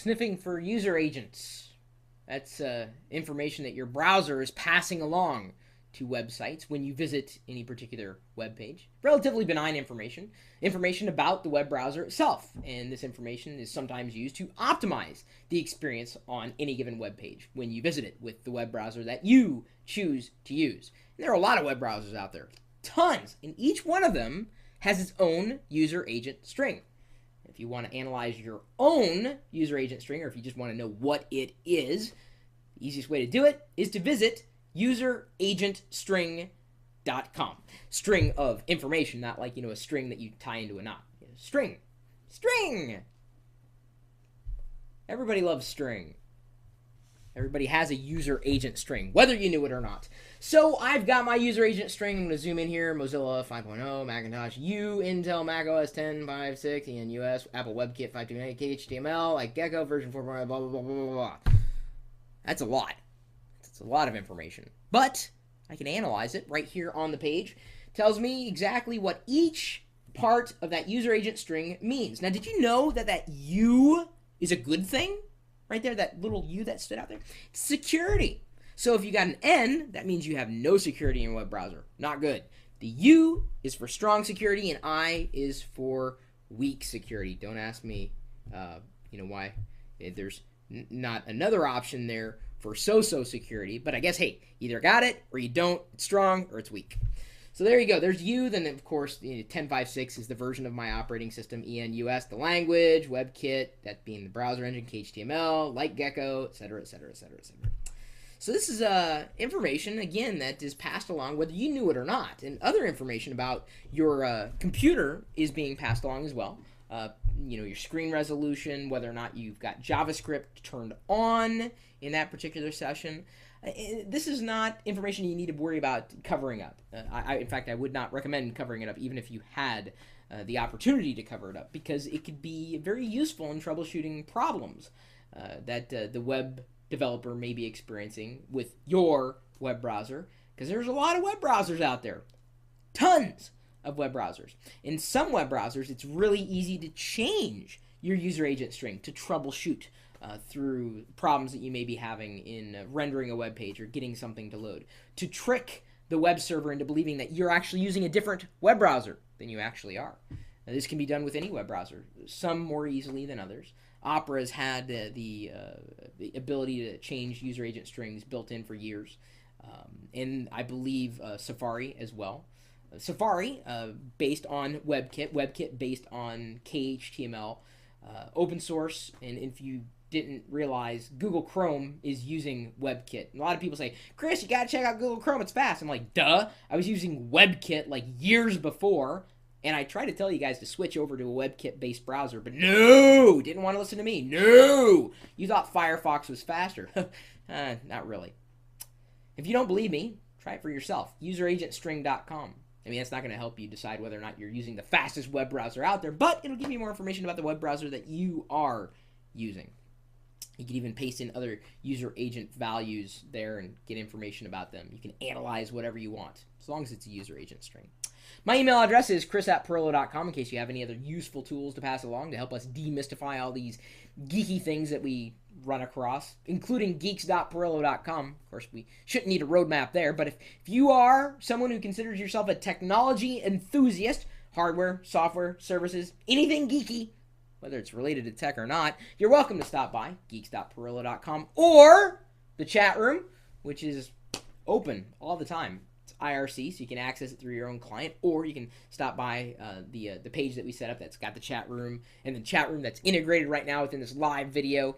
Sniffing for user agents. That's information that your browser is passing along to websites when you visit any particular web page. Relatively benign information. Information about the web browser itself. And this information is sometimes used to optimize the experience on any given web page when you visit it with the web browser that you choose to use. And there are a lot of web browsers out there. Tons. And each one of them has its own user agent string. If you want to analyze your own user agent string, or if you just want to know what it is, the easiest way to do it is to visit useragentstring.com. String of information, not like, a string that you tie into a knot. String. String! Everybody loves string. Everybody has a user agent string, whether you knew it or not. So I've got my user agent string. I'm going to zoom in here. Mozilla 5.0, Macintosh U, Intel, Mac OS 10.5.6, ENUS, Apple WebKit 5.2.8, HTML, like Gecko version 4.0, blah, blah, blah, blah, blah, blah. That's a lot. That's a lot of information. But I can analyze it right here on the page. It tells me exactly what each part of that user agent string means. Now, did you know that that U is a good thing? Right there, that little U that stood out there. It's security. So if you got an N, that means you have no security in your web browser. Not good. The U is for strong security, and I is for weak security. Don't ask me, why there's not another option there for so-so security. But I guess, hey, either got it or you don't. It's strong or it's weak. So there you go. There's U. Then, of course, 10.5.6 is the version of my operating system. ENUS, the language. WebKit, that being the browser engine. HTML, like Gecko, etc., etc., etc., etc. So this is information, again, that is passed along whether you knew it or not. And other information about your computer is being passed along as well. Your screen resolution, whether or not you've got JavaScript turned on in that particular session. This is not information you need to worry about covering up. In fact, I would not recommend covering it up even if you had the opportunity to cover it up, because it could be very useful in troubleshooting problems that the web developer may be experiencing with your web browser, because there's a lot of web browsers out there. Tons of web browsers. In some web browsers, it's really easy to change your user agent string to troubleshoot through problems that you may be having in rendering a web page or getting something to load, to trick the web server into believing that you're actually using a different web browser than you actually are. Now, this can be done with any web browser, some more easily than others. Opera has had the ability to change user agent strings built in for years, and I believe Safari as well. Safari, based on WebKit, WebKit based on KHTML, open source, and if you didn't realize, Google Chrome is using WebKit. And a lot of people say, Chris, you gotta check out Google Chrome, it's fast. I'm like, duh, I was using WebKit like years before, and I tried to tell you guys to switch over to a WebKit-based browser, but no, didn't want to listen to me. No, you thought Firefox was faster. Not really. If you don't believe me, try it for yourself. Useragentstring.com. I mean, that's not going to help you decide whether or not you're using the fastest web browser out there, but it'll give you more information about the web browser that you are using. You can even paste in other user agent values there and get information about them. You can analyze whatever you want, as long as it's a user agent string. My email address is chris@pirillo.com in case you have any other useful tools to pass along to help us demystify all these geeky things that we run across, including geeks.pirillo.com. Of course, we shouldn't need a roadmap there, but if you are someone who considers yourself a technology enthusiast, hardware, software, services, anything geeky, whether it's related to tech or not, you're welcome to stop by geeks.pirillo.com or the chat room, which is open all the time. It's IRC, so you can access it through your own client, or you can stop by the page that we set up that's got the chat room, and the chat room that's integrated right now within this live video.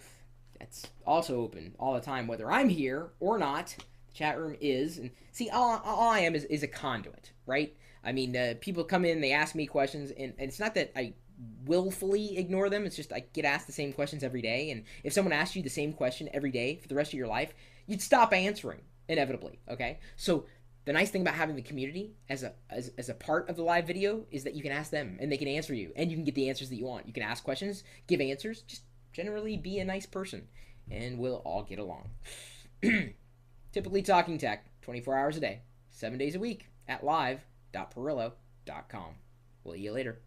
That's also open all the time, whether I'm here or not. The chat room is, and see, all I am is a conduit, right? I mean, people come in, they ask me questions, and it's not that I willfully ignore them. It's just I get asked the same questions every day, and if someone asks you the same question every day for the rest of your life, you'd stop answering inevitably. Okay, so the nice thing about having the community as a part of the live video is that you can ask them and they can answer you, and you can get the answers that you want. You can ask questions, give answers, just generally be a nice person, and we'll all get along. Typically Talking Tech, 24 hours a day, 7 days a week at live.pirillo.com. We'll see you later.